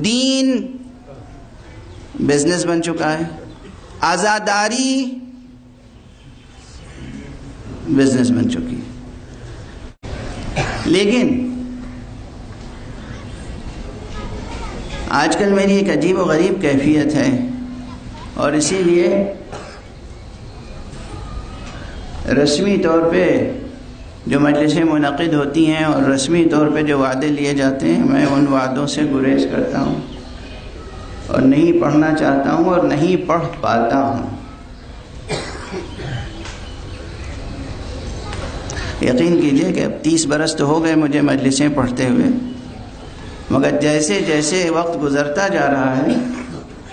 دین business بن چکا ہے، عزاداری business بن چکی ہے۔ لیکن آج کل میری ایک عجیب و غریب کیفیت ہے، اور اسی لیے رسمی طور پہ جو مجلسیں منعقد ہوتی ہیں اور رسمی طور پہ جو وعدے لیے جاتے ہیں، میں ان وعدوں سے گریز کرتا ہوں اور نہیں پڑھنا چاہتا ہوں اور نہیں پڑھ پاتا ہوں۔ یقین کیجئے کہ اب 30 برس تو ہو گئے مجھے مجلسیں پڑھتے ہوئے، مگر جیسے جیسے وقت گزرتا جا رہا ہے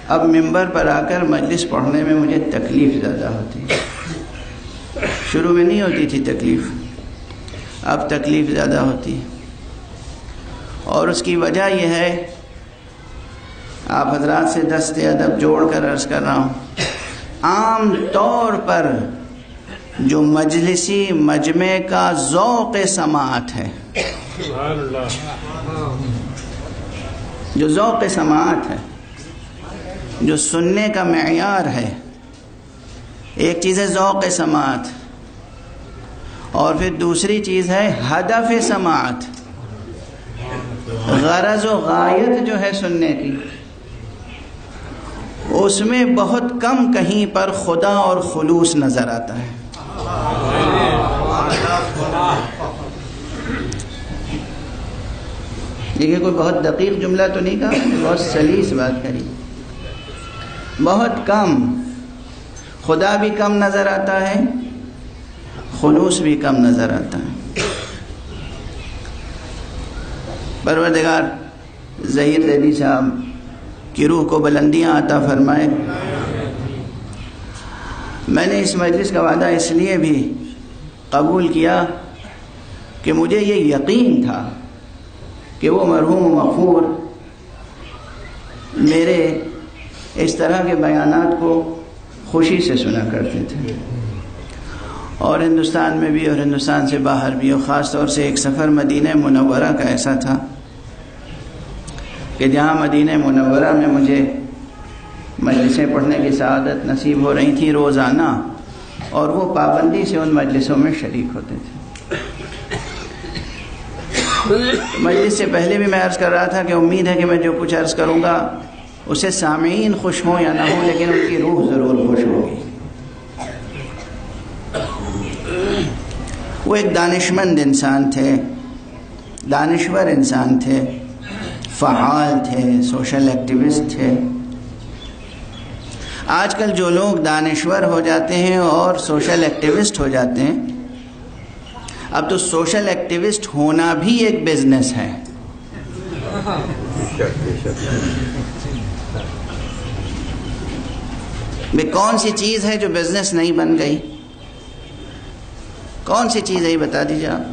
اب ممبر پر آ کر مجلس پڑھنے میں مجھے تکلیف زیادہ ہوتی ہے۔ شروع میں نہیں ہوتی تھی تکلیف، اب تکلیف زیادہ ہوتی ہے، اور اس کی وجہ یہ ہے، آپ حضرات سے دست ادب جوڑ کر عرض کر رہا ہوں، عام طور پر جو مجلسی مجمع کا ذوق سماعت ہے، جو ذوق سماعت ہے، جو سننے کا معیار ہے، ایک چیز ہے ذوق سماعت، اور پھر دوسری چیز ہے ہدف سماعت، غرض و غایت جو ہے سننے کی، اس میں بہت کم کہیں پر خدا اور خلوص نظر آتا ہے۔ دیکھیے کوئی بہت دقیق جملہ تو نہیں کہا، بہت سلیس بات کری، بہت کم، خدا بھی کم نظر آتا ہے، خلوص بھی کم نظر آتا ہے۔ پروردگار ظہیر زیدی صاحب کی روح کو بلندیاں عطا فرمائے۔ میں نے اس مجلس کا وعدہ اس لیے بھی قبول کیا کہ مجھے یہ یقین تھا کہ وہ مرحوم مغفور میرے اس طرح کے بیانات کو خوشی سے سنا کرتے تھے، اور ہندوستان میں بھی اور ہندوستان سے باہر بھی، اور خاص طور سے ایک سفر مدینہ منورہ کا ایسا تھا کہ جہاں مدینہ منورہ میں مجھے مجلسیں پڑھنے کی سعادت نصیب ہو رہی تھی روزانہ، اور وہ پابندی سے ان مجلسوں میں شریک ہوتے تھے۔ مجلس سے پہلے بھی میں عرض کر رہا تھا کہ امید ہے کہ میں جو کچھ عرض کروں گا اس سے سامعین خوش ہوں یا نہ ہوں، لیکن ان کی روح ضرور خوش ہوگی۔ وہ ایک دانشمند انسان تھے، دانشور انسان تھے، فعال تھے، سوشل ایکٹیوسٹ تھے۔ آج کل جو لوگ دانشور ہو جاتے ہیں اور سوشل ایکٹیوسٹ ہو جاتے ہیں، اب تو سوشل ایکٹیوسٹ ہونا بھی ایک بزنس ہے۔ بھئی کون سی چیز ہے جو بزنس نہیں بن گئی؟ کون سی چیز ہے یہ بتا دیجیے آپ۔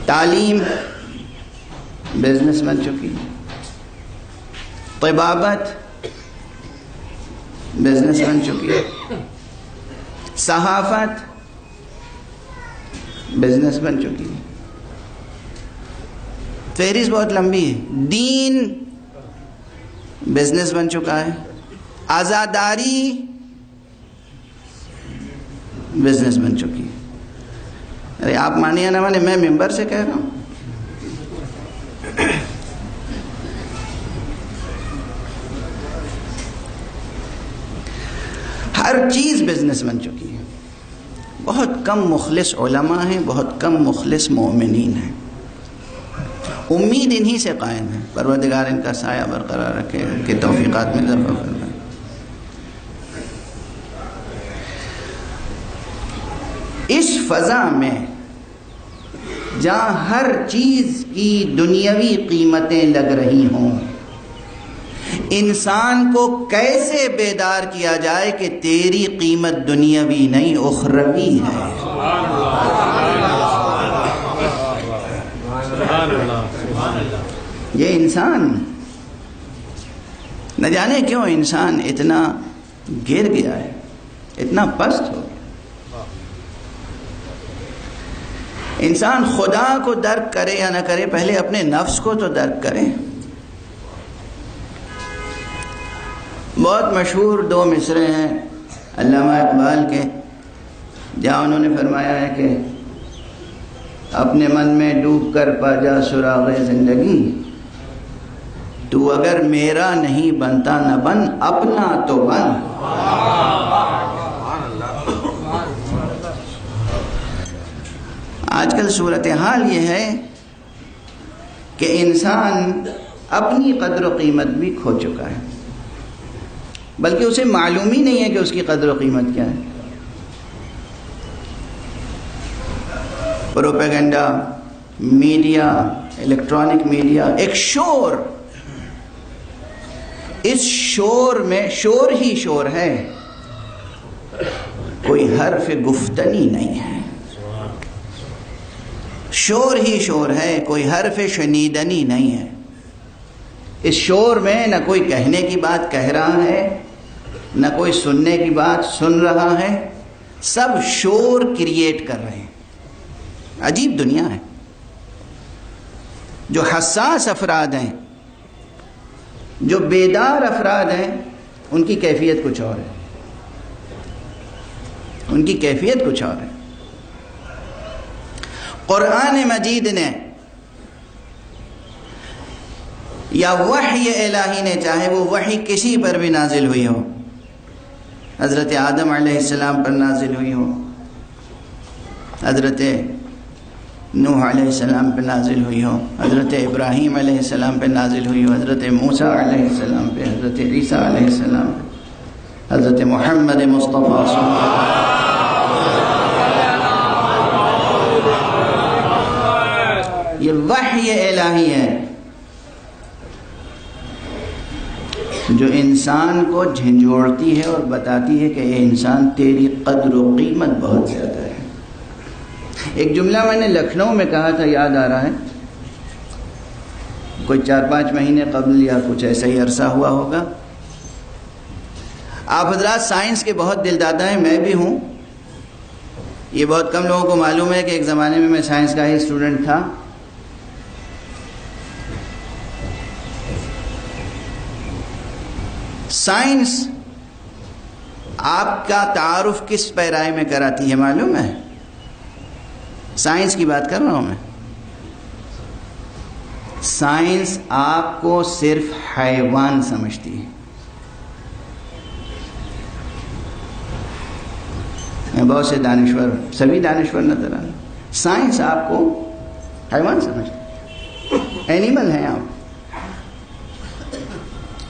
تعلیم بزنس بن چکی، طبابت بزنس بن چکی، صحافت بزنس بن چکی، فہرست بہت لمبی ہے۔ دین بزنس بن چکا ہے، عزاداری بزنس بن چکی ہے۔ ارے آپ مانے یا نہ مانے، میں ممبر سے کہہ رہا ہوں۔ ہر چیز بزنس بن چکی ہے۔ بہت کم مخلص علماء ہیں، بہت کم مخلص مومنین ہیں۔ امید انہی سے قائم ہے، پروردگار ان کا سایہ برقرار رکھے، ان کے توفیقات میں اضافہ فرمائے۔ اس فضا میں جہاں ہر چیز کی دنیاوی قیمتیں لگ رہی ہوں، انسان کو کیسے بیدار کیا جائے کہ تیری قیمت دنیاوی نہیں اخروی ہے۔ یہ انسان نہ جانے کیوں انسان اتنا گر گیا ہے، اتنا پست ہو گیا۔ انسان خدا کو درک کرے یا نہ کرے، پہلے اپنے نفس کو تو درک کرے۔ بہت مشہور 2 مصرے ہیں علامہ اقبال کے، جہاں انہوں نے فرمایا ہے کہ اپنے من میں ڈوب کر پا جا سراغ زندگی، تو اگر میرا نہیں بنتا نہ بن، اپنا تو بن۔ آج کل صورتحال یہ ہے کہ انسان اپنی قدر و قیمت بھی کھو چکا ہے، بلکہ اسے معلوم ہی نہیں ہے کہ اس کی قدر و قیمت کیا ہے۔ پروپیگنڈا، میڈیا، الیکٹرانک میڈیا، ایک شور، اس شور میں شور ہی شور ہے، کوئی حرف گفتنی نہیں ہے۔ شور ہی شور ہے، کوئی حرف شنیدنی نہیں ہے۔ اس شور میں نہ کوئی کہنے کی بات کہہ رہا ہے، نہ کوئی سننے کی بات سن رہا ہے، سب شور کریٹ کر رہے ہیں۔ عجیب دنیا ہے۔ جو حساس افراد ہیں، جو بیدار افراد ہیں، ان کی کیفیت کچھ اور ہے، ان کی کیفیت کچھ اور ہے۔ قرآن مجید نے یا وحی الہی نے، چاہے وہ وحی کسی پر بھی نازل ہوئی ہو، حضرت آدم علیہ السلام پر نازل ہوئی ہو، حضرت نوح علیہ السلام پہ نازل ہوئی ہو، حضرت ابراہیم علیہ السلام پہ نازل ہوئی ہو، حضرت موسیٰ علیہ السلام پہ، حضرت عیسیٰ علیہ السلام پہ، حضرت محمد مصطفیٰ صلی اللہ علیہ وسلم۔ یہ وحی الہی ہے جو انسان کو جھنجھوڑتی ہے اور بتاتی ہے کہ اے انسان، تیری قدر و قیمت بہت زیادہ ہے۔ ایک جملہ میں نے لکھنؤ میں کہا تھا، یاد آ رہا ہے، کوئی 4-5 مہینے قبل یا کچھ ایسا ہی عرصہ ہوا ہوگا۔ آپ حضرات سائنس کے بہت دل دادا ہیں، میں بھی ہوں۔ یہ بہت کم لوگوں کو معلوم ہے کہ ایک زمانے میں میں سائنس کا ہی اسٹوڈنٹ تھا۔ سائنس آپ کا تعارف کس پیرائے میں کراتی ہے معلوم ہے؟ سائنس کی بات کر رہا ہوں میں۔ سائنس آپ کو صرف حیوان سمجھتی ہے۔ میں بہت سے دانشور، سبھی دانشور نظر آ رہے، سائنس آپ کو حیوان سمجھتی ہے، اینیمل ہیں آپ۔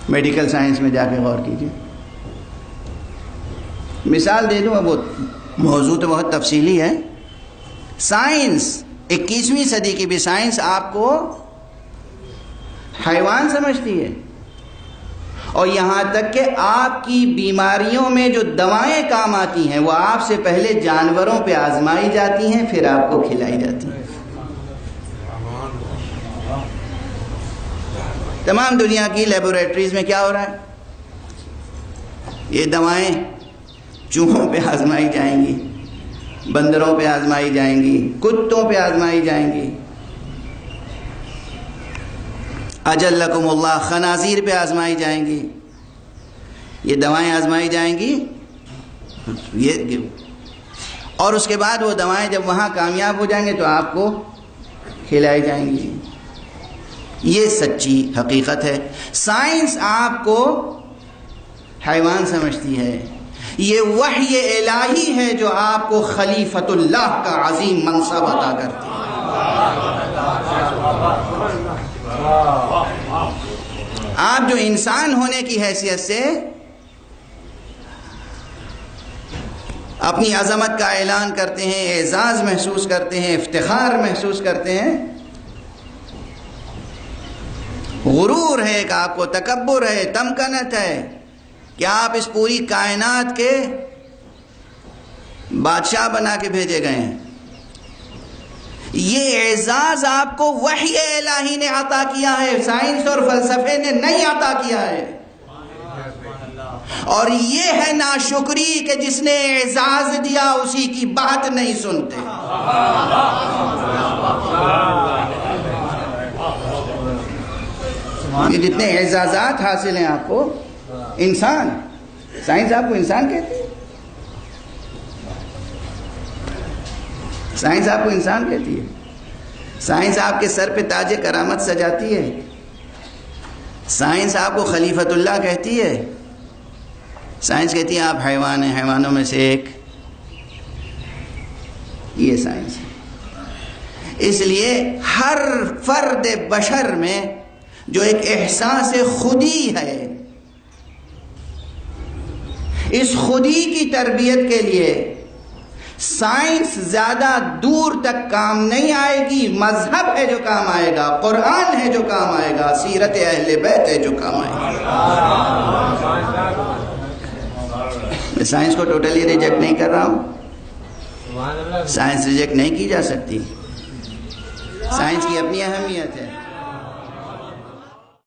میڈیکل سائنس میں جا کے غور کیجیے۔ مثال دے دوں، اب وہ موضوع تو بہت تفصیلی ہے۔ سائنس 21ویں صدی کی بھی سائنس آپ کو حیوان سمجھتی ہے، اور یہاں تک کہ آپ کی بیماریوں میں جو دوائیں کام آتی ہیں وہ آپ سے پہلے جانوروں پہ آزمائی جاتی ہیں، پھر آپ کو کھلائی جاتی ہیں۔ تمام دنیا کی لیبوریٹریز میں کیا ہو رہا ہے؟ یہ دوائیں چوہوں پہ آزمائی جائیں گی، بندروں پہ آزمائی جائیں گی، کتوں پہ آزمائی جائیں گی، اجلکم اللہ، خنازیر پہ آزمائی جائیں گی۔ یہ دوائیں آزمائی جائیں گی، اور اس کے بعد وہ دوائیں جب وہاں کامیاب ہو جائیں گے تو آپ کو کھلائی جائیں گی۔ یہ سچی حقیقت ہے۔ سائنس آپ کو حیوان سمجھتی ہے۔ یہ وحی الہی ہے جو آپ کو خلیفۃ اللہ کا عظیم منصب عطا کرتی ہے۔ آپ جو انسان ہونے کی حیثیت سے اپنی عظمت کا اعلان کرتے ہیں، اعزاز محسوس کرتے ہیں، افتخار محسوس کرتے ہیں، غرور ہے کہ آپ کو تکبر ہے، تمکنت ہے کہ آپ اس پوری کائنات کے بادشاہ بنا کے بھیجے گئے ہیں۔ یہ اعزاز آپ کو وحی الہی نے عطا کیا ہے، سائنس اور فلسفے نے نہیں عطا کیا ہے۔ اور یہ ہے ناشکری کہ جس نے اعزاز دیا اسی کی بات نہیں سنتے۔ یہ جتنے اعزازات حاصل ہیں آپ کو، انسان، سائنس آپ کو انسان کہتی ہے، سائنس آپ کو انسان کہتی ہے، سائنس آپ کے سر پہ تاج کرامت سجاتی ہے، سائنس آپ کو خلیفۃ اللہ کہتی ہے، سائنس کہتی ہے آپ حیوان ہیں، حیوانوں میں سے ایک، یہ سائنس ہے۔ اس لیے ہر فرد بشر میں جو ایک احساس خودی ہے، اس خودی کی تربیت کے لیے سائنس زیادہ دور تک کام نہیں آئے گی، مذہب ہے جو کام آئے گا، قرآن ہے جو کام آئے گا، سیرت اہل بیت ہے جو کام آئے گا۔ میں سائنس کو ٹوٹلی ریجیکٹ نہیں کر رہا ہوں، سائنس ریجیکٹ نہیں کی جا سکتی، سائنس کی اپنی اہمیت ہے۔